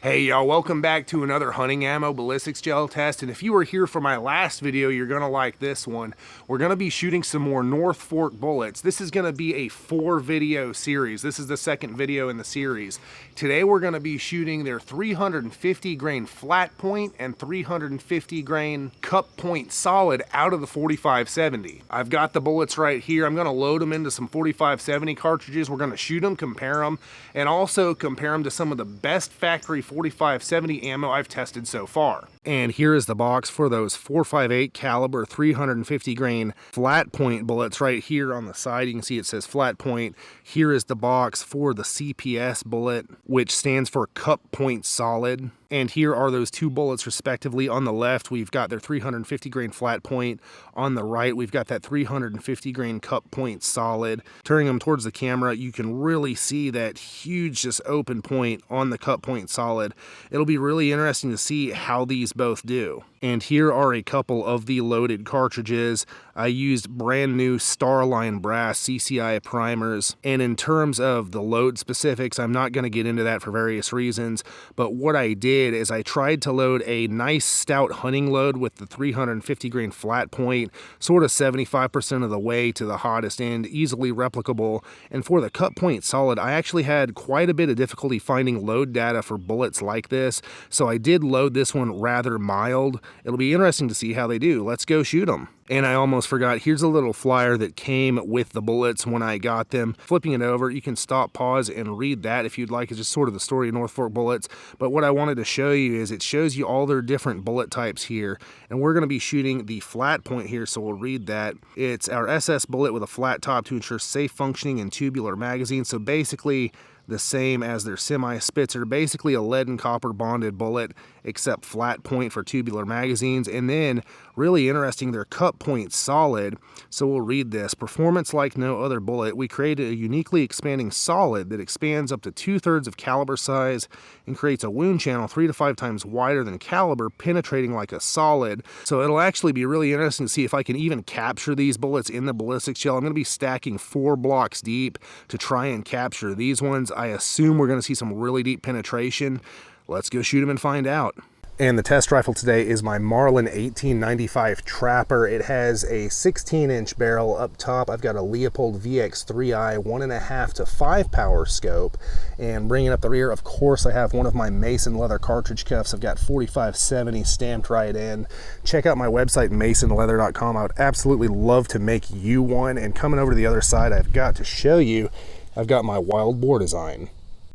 Hey y'all, welcome back to another hunting ammo ballistics gel test, and if you were here for my last video, you're gonna like this one. We're gonna be shooting some more North Fork bullets. This is gonna be a 4-video series. This is the second video in the series. Today we're gonna be shooting their 350 grain flat point and 350 grain cup point solid out of the 4570. I've got the bullets right here. I'm gonna load them into some 4570 cartridges. We're gonna shoot them, compare them, and also compare them to some of the best factory 4570 ammo I've tested so far. And here is the box for those 458 caliber 350 grain flat point bullets right here on the side. You can see it says flat point. Here is the box for the CPS bullet, which stands for cup point solid. And here are those two bullets respectively. On the left, we've got their 350 grain flat point. On the right, we've got that 350 grain cup point solid. Turning them towards the camera, you can really see that huge just open point on the cup point solid. It'll be really interesting to see how these both do. And here are a couple of the loaded cartridges. I used brand new Starline brass CCI primers. And in terms of the load specifics, I'm not going to get into that for various reasons. But what I did is I tried to load a nice stout hunting load with the 350 grain flat point, sort of 75% of the way to the hottest end, easily replicable. And for the cup point solid, I actually had quite a bit of difficulty finding load data for bullets like this. So I did load this one rather mild. It'll be interesting to see how they do. Let's go shoot them. And I almost forgot, here's a little flyer that came with the bullets when I got them. Flipping it over, you can stop, pause, and read that if you'd like. It's just sort of the story of North Fork bullets. But what I wanted to show you is it shows you all their different bullet types here. And we're going to be shooting the flat point here, so we'll read that. It's our SS bullet with a flat top to ensure safe functioning in tubular magazine. So basically the same as their semi-Spitzer, basically a lead and copper bonded bullet, except flat point for tubular magazines. And then, really interesting, their cup point solid. So we'll read this. Performance like no other bullet, we created a uniquely expanding solid that expands up to 2/3 of caliber size and creates a wound channel 3 to 5 times wider than caliber, penetrating like a solid. So it'll actually be really interesting to see if I can even capture these bullets in the ballistics gel. I'm going to be stacking 4 blocks deep to try and capture these ones. I assume we're going to see some really deep penetration. Let's go shoot them and find out. And the test rifle today is my Marlin 1895 Trapper. It has a 16-inch barrel up top. I've got a Leupold VX3i 1.5 to 5 power scope. And bringing up the rear, of course, I have one of my Mason leather cartridge cuffs. I've got 4570 stamped right in. Check out my website, masonleather.com. I would absolutely love to make you one. And coming over to the other side, I've got to show you, I've got my wild boar design.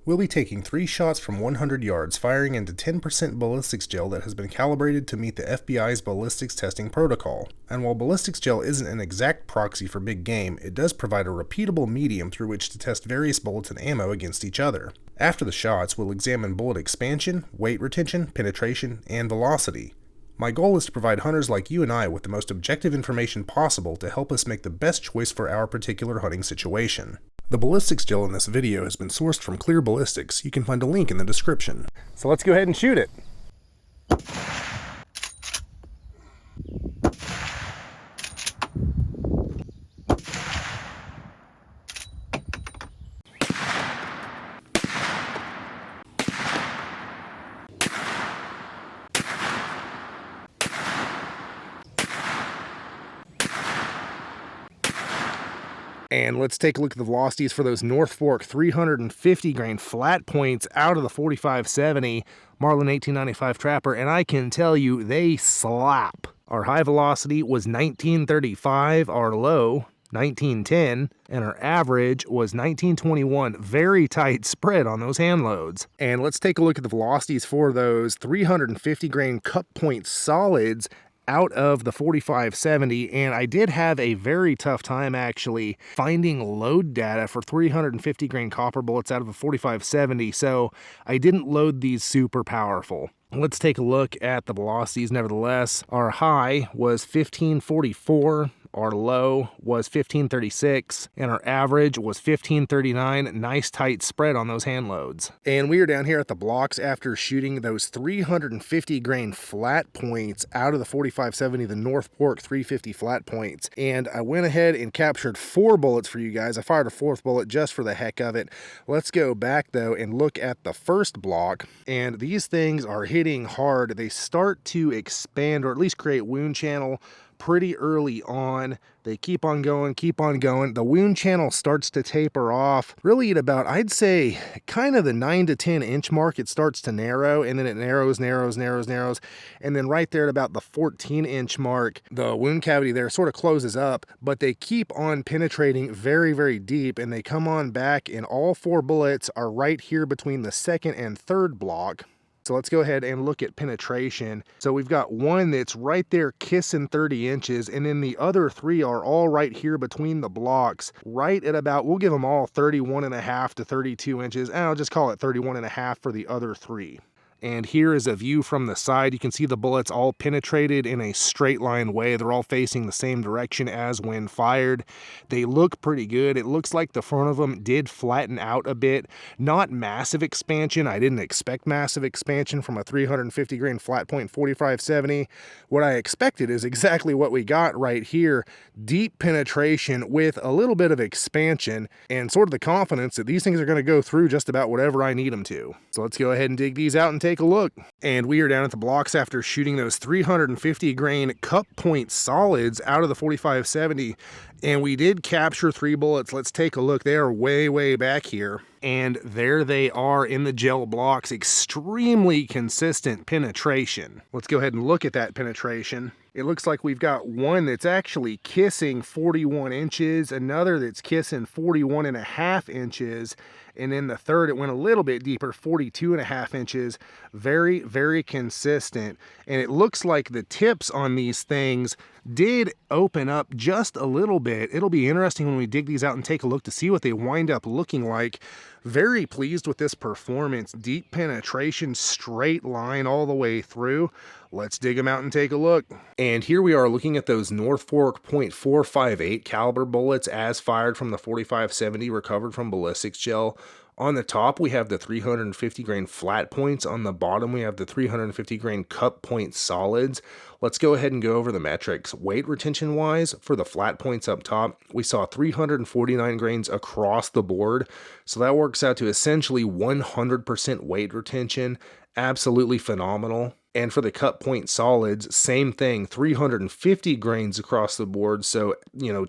We'll be taking 3 shots from 100 yards, firing into 10% ballistics gel that has been calibrated to meet the FBI's ballistics testing protocol. And while ballistics gel isn't an exact proxy for big game, it does provide a repeatable medium through which to test various bullets and ammo against each other. After the shots, we'll examine bullet expansion, weight retention, penetration, and velocity. My goal is to provide hunters like you and I with the most objective information possible to help us make the best choice for our particular hunting situation. The ballistics gel in this video has been sourced from Clear Ballistics. You can find a link in the description. So let's go ahead and shoot it. And let's take a look at the velocities for those North Fork 350 grain flat points out of the 4570 Marlin 1895 Trapper, and I can tell you they slap. Our high velocity was 1935, our low 1910, and our average was 1921. Very tight spread on those hand loads. And let's take a look at the velocities for those 350 grain cup point solids out of the 4570, and I did have a very tough time actually finding load data for 350 grain copper bullets out of a 4570, so I didn't load these super powerful. Let's take a look at the velocities nevertheless. Our high was 1544, Our low was 1536 and our average was 1539. Nice tight spread on those hand loads. And we are down here at the blocks after shooting those 350 grain flat points out of the 4570, the North Fork 350 flat points. And I went ahead and captured 4 bullets for you guys. I fired a 4th bullet just for the heck of it. Let's go back though and look at the first block. And these things are hitting hard. They start to expand, or at least create wound channel pretty early on. They keep on going, keep on going. The wound channel starts to taper off really at about, I'd say, kind of the 9 to 10 inch mark. It starts to narrow, and then it narrows. And then right there at about the 14 inch mark, the wound cavity there sort of closes up, but they keep on penetrating very, very deep, and they come on back, and all 4 bullets are right here between the second and third block. So let's go ahead and look at penetration. So we've got one that's right there kissing 30 inches, and then the other 3 are all right here between the blocks, right at about, we'll give them all 31.5 to 32 inches, and I'll just call it 31.5 for the other 3. And here is a view from the side. You can see the bullets all penetrated in a straight line way. They're all facing the same direction as when fired. They look pretty good. It looks like the front of them did flatten out a bit. Not massive expansion. I didn't expect massive expansion from a 350 grain flat point 4570. What I expected is exactly what we got right here. Deep penetration with a little bit of expansion and sort of the confidence that these things are going to go through just about whatever I need them to. So let's go ahead and dig these out and take a look. And we are down at the blocks after shooting those 350 grain cup point solids out of the 4570, and we did capture 3 bullets. Let's take a look. They are way back here, and there they are in the gel blocks. Extremely consistent penetration. Let's go ahead and look at that penetration. It looks like we've got one that's actually kissing 41 inches, another that's kissing 41.5 inches, and then the third, it went a little bit deeper, 42.5 inches. Very consistent. And it looks like the tips on these things did open up just a little bit. It'll be interesting when we dig these out and take a look to see what they wind up looking like. Very pleased with this performance. Deep penetration, straight line all the way through. Let's dig them out and take a look. And here we are looking at those North Fork .458 caliber bullets as fired from the 4570 recovered from ballistics gel. On the top, we have the 350 grain flat points. On the bottom, we have the 350 grain cup point solids. Let's go ahead and go over the metrics. Weight retention wise, for the flat points up top, we saw 349 grains across the board. So that works out to essentially 100% weight retention. Absolutely phenomenal. And for the cup point solids, same thing, 350 grains across the board. So,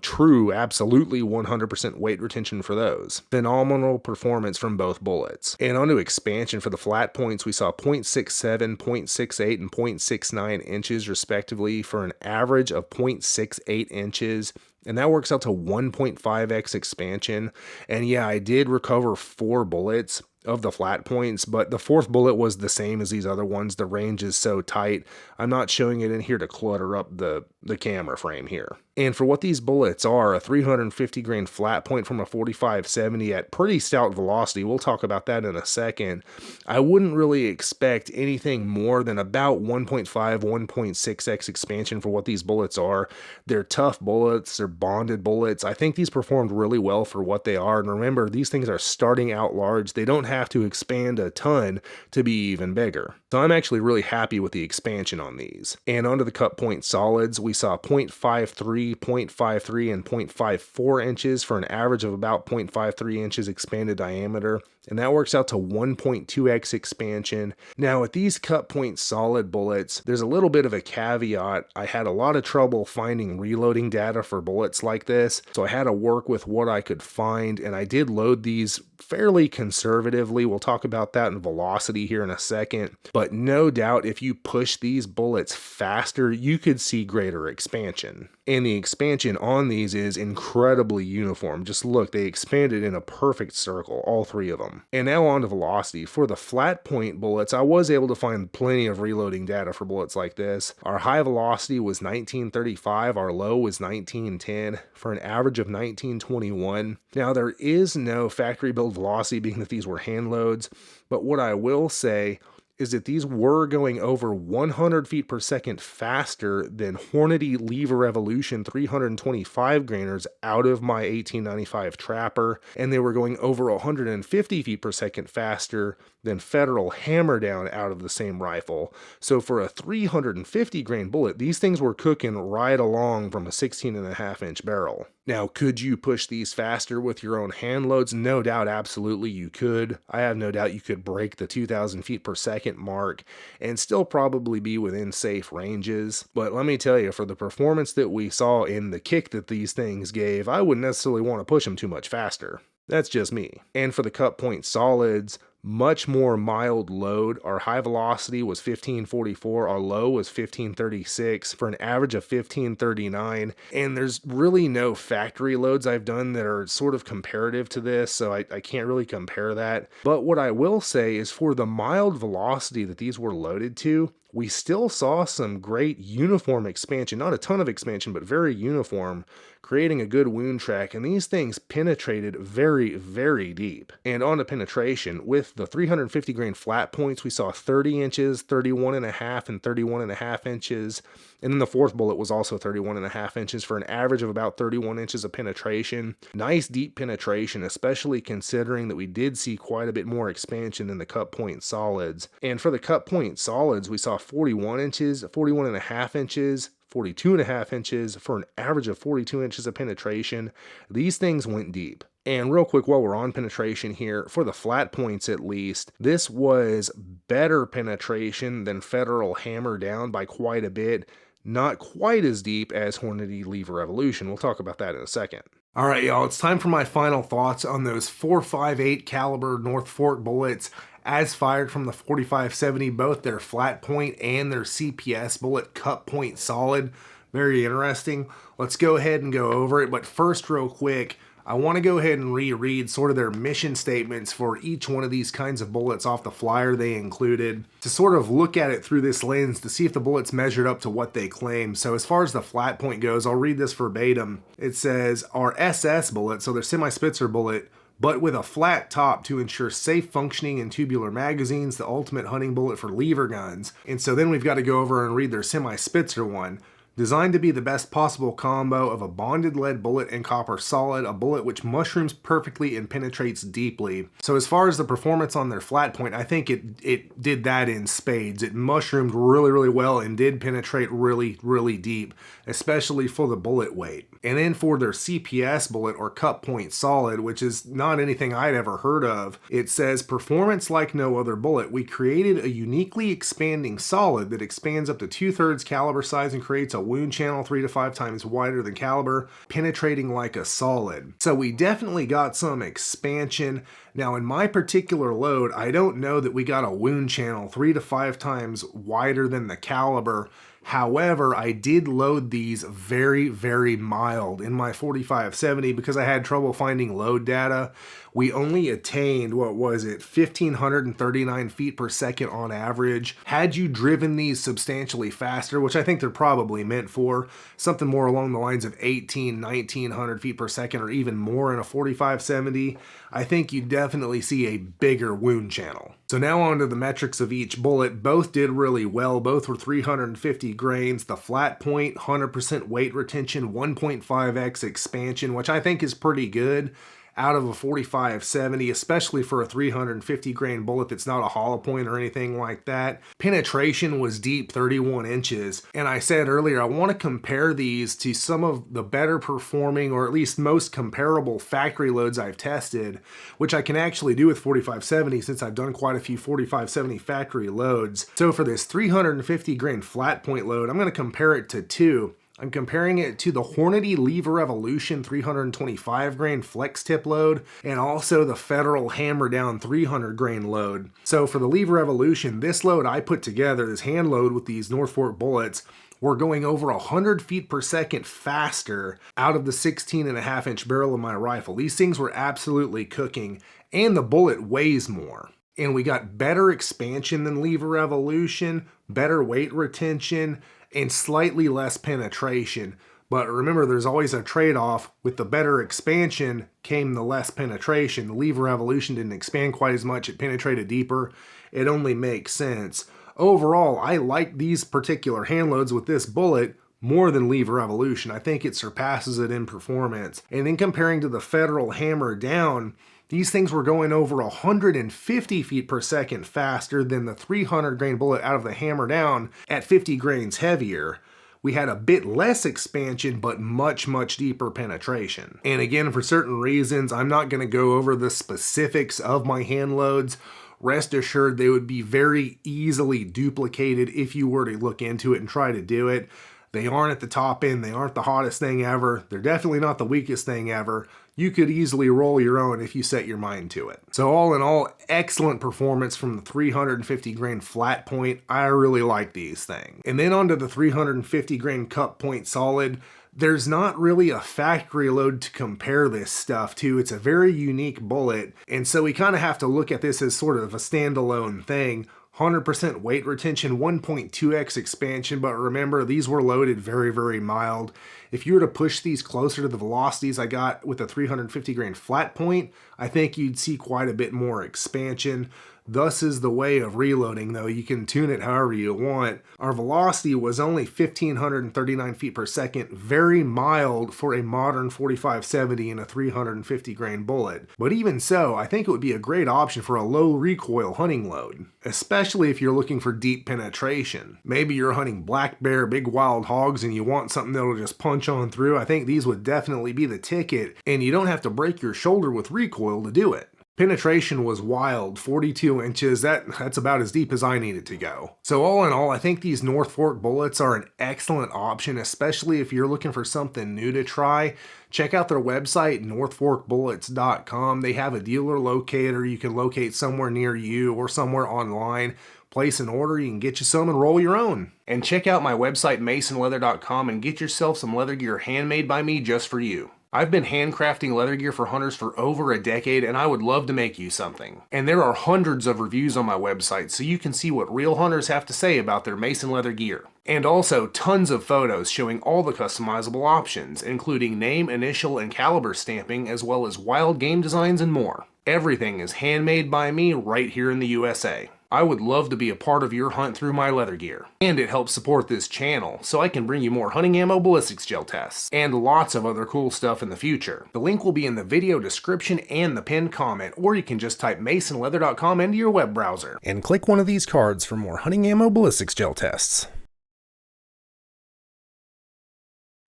true, absolutely 100% weight retention for those. Phenomenal performance from both bullets. And onto expansion for the flat points, we saw 0.67, 0.68, and 0.69 inches respectively for an average of 0.68 inches. And that works out to 1.5x expansion. And yeah, I did recover 4 bullets of the flat points, but the 4th bullet was the same as these other ones. The range is so tight. I'm not showing it in here to clutter up the camera frame here. And for what these bullets are, a 350 grain flat point from a 4570 at pretty stout velocity, we'll talk about that in a second, I wouldn't really expect anything more than about 1.5, 1.6x expansion for what these bullets are. They're tough bullets, they're bonded bullets. I think these performed really well for what they are. And remember, these things are starting out large. They don't have to expand a ton to be even bigger. So I'm actually really happy with the expansion on these. And onto the cup point solids, we saw 0.53, 0.53, and 0.54 inches for an average of about 0.53 inches expanded diameter. And that works out to 1.2x expansion. Now with these cup point solid bullets, there's a little bit of a caveat. I had a lot of trouble finding reloading data for bullets like this, so I had to work with what I could find, and I did load these fairly conservatively. We'll talk about that in velocity here in a second, but no doubt if you push these bullets faster, you could see greater expansion. And the expansion on these is incredibly uniform. Just look, they expanded in a perfect circle, all 3 of them. And now on to velocity. For the flat point bullets, I was able to find plenty of reloading data for bullets like this. Our high velocity was 1935, our low was 1910, for an average of 1921. Now there is no factory build velocity, being that these were hand loads, but what I will say is that these were going over 100 feet per second faster than Hornady Lever Evolution 325 grainers out of my 1895 Trapper, and they were going over 150 feet per second faster than Federal Hammer Down out of the same rifle. So for a 350 grain bullet, these things were cooking right along from a 16.5-inch barrel. Now, could you push these faster with your own hand loads? No doubt, absolutely you could. I have no doubt you could break the 2,000 feet per second mark and still probably be within safe ranges. But let me tell you, for the performance that we saw in the kick that these things gave, I wouldn't necessarily want to push them too much faster. That's just me. And for the cut point solids, much more mild load. Our high velocity was 1544, our low was 1536 for an average of 1539. And there's really no factory loads I've done that are sort of comparative to this, so I can't really compare that. But what I will say is for the mild velocity that these were loaded to, we still saw some great uniform expansion, not a ton of expansion, but very uniform, creating a good wound track, and these things penetrated very, very deep. And on to penetration, with the 350 grain flat points, we saw 30 inches, 31.5, and 31.5 inches, and then the fourth bullet was also 31.5 inches for an average of about 31 inches of penetration. Nice deep penetration, especially considering that we did see quite a bit more expansion than the cut point solids. And for the cut point solids, we saw 41 inches, 41.5 inches, 42.5 inches for an average of 42 inches of penetration. These things went deep. And real quick, while we're on penetration here, for the flat points at least, this was better penetration than Federal Hammer Down by quite a bit. Not quite as deep as Hornady Lever Evolution. We'll talk about that in a second. All right, y'all, it's time for my final thoughts on those 4.58 caliber North Fork bullets as fired from the 4570, both their flat point and their CPS bullet cut point solid. Very interesting. Let's go ahead and go over it. But first, real quick, I want to go ahead and reread sort of their mission statements for each one of these kinds of bullets off the flyer they included to sort of look at it through this lens to see if the bullets measured up to what they claim. So as far as the flat point goes, I'll read this verbatim. It says, our SS bullet, so their semi-Spitzer bullet, but with a flat top to ensure safe functioning in tubular magazines, the ultimate hunting bullet for lever guns. And so then we've got to go over and read their semi-Spitzer one. Designed to be the best possible combo of a bonded lead bullet and copper solid, a bullet which mushrooms perfectly and penetrates deeply. So as far as the performance on their flat point, I think it did that in spades. It mushroomed really, really well and did penetrate really, really deep, especially for the bullet weight. And then for their CPS bullet or cut point solid, which is not anything I'd ever heard of, it says, performance like no other bullet. We created a uniquely expanding solid that expands up to 2/3 caliber size and creates a wound channel 3 to 5 times wider than caliber, penetrating like a solid. So we definitely got some expansion. Now in my particular load, I don't know that we got a wound channel 3 to 5 times wider than the caliber. However, I did load these very, very mild in my 4570 because I had trouble finding load data. We only attained, 1,539 feet per second on average. Had you driven these substantially faster, which I think they're probably meant for, something more along the lines of 1,900 feet per second or even more in a 4570, I think you definitely see a bigger wound channel. So now on to the metrics of each bullet. Both did really well. Both were 350 grains. The flat point, 100% weight retention, 1.5x expansion, which I think is pretty good out of a 4570, especially for a 350 grain bullet that's not a hollow point or anything like that. Penetration was deep, 31 inches. And I said earlier, I want to compare these to some of the better performing, or at least most comparable factory loads I've tested, which I can actually do with 4570 since I've done quite a few 4570 factory loads. So for this 350 grain flat point load, I'm going to compare it to two. I'm comparing it to the Hornady Lever Evolution 325 grain flex tip load and also the Federal Hammer Down 300 grain load. So for the Lever Evolution, this load I put together, this hand load with these North Fork bullets, we're going over 100 feet per second faster out of the 16.5-inch barrel of my rifle. These things were absolutely cooking, and the bullet weighs more. And we got better expansion than Lever Evolution, better weight retention, and slightly less penetration. But remember, there's always a trade-off. With the better expansion came the less penetration. The lever evolution didn't expand quite as much, it penetrated deeper. It only makes sense. Overall, I like these particular hand loads with this bullet more than lever evolution. I think it surpasses it in performance. And then comparing to the Federal hammer down, these things were going over 150 feet per second faster than the 300 grain bullet out of the hammer down at 50 grains heavier. We had a bit less expansion, but much deeper penetration. And again, for certain reasons, I'm not going to go over the specifics of my hand loads. Rest assured, they would be very easily duplicated if you were to look into it and try to do it. They aren't at the top end, they aren't the hottest thing ever, they're definitely not the weakest thing ever. You could easily roll your own if you set your mind to it. So all in all, excellent performance from the 350 grain flat point. I really like these things. And then onto the 350 grain cup point solid. There's not really a factory load to compare this stuff to. It's a very unique bullet, and so we kind of have to look at this as sort of a standalone thing. 100% weight retention, 1.2x expansion, but remember, these were loaded very mild. If you were to push these closer to the velocities I got with a 350 grain flat point, I think you'd see quite a bit more expansion. Thus is the way of reloading, though. You can tune it however you want. Our velocity was only 1,539 feet per second, very mild for a modern 4570 and a 350 grain bullet. But even so, I think it would be a great option for a low recoil hunting load, especially if you're looking for deep penetration. Maybe you're hunting black bear, big wild hogs, and you want something that'll just punch on through. I think these would definitely be the ticket, and you don't have to break your shoulder with recoil to do it. Penetration was wild, 42 inches, that's about as deep as I needed to go. So all in all, I think these North Fork bullets are an excellent option, especially if you're looking for something new to try. Check out their website, northforkbullets.com. They have a dealer locator. You can locate somewhere near you or somewhere online. Place an order, you can get you some and roll your own. And check out my website, masonleather.com, and get yourself some leather gear handmade by me just for you. I've been handcrafting leather gear for hunters for over a decade, and I would love to make you something. And there are hundreds of reviews on my website, so you can see what real hunters have to say about their Mason leather gear. And also tons of photos showing all the customizable options, including name, initial, and caliber stamping, as well as wild game designs and more. Everything is handmade by me right here in the USA. I would love to be a part of your hunt through my leather gear. And it helps support this channel, so I can bring you more hunting ammo ballistics gel tests, and lots of other cool stuff in the future. The link will be in the video description and the pinned comment, or you can just type masonleather.com into your web browser, and click one of these cards for more hunting ammo ballistics gel tests.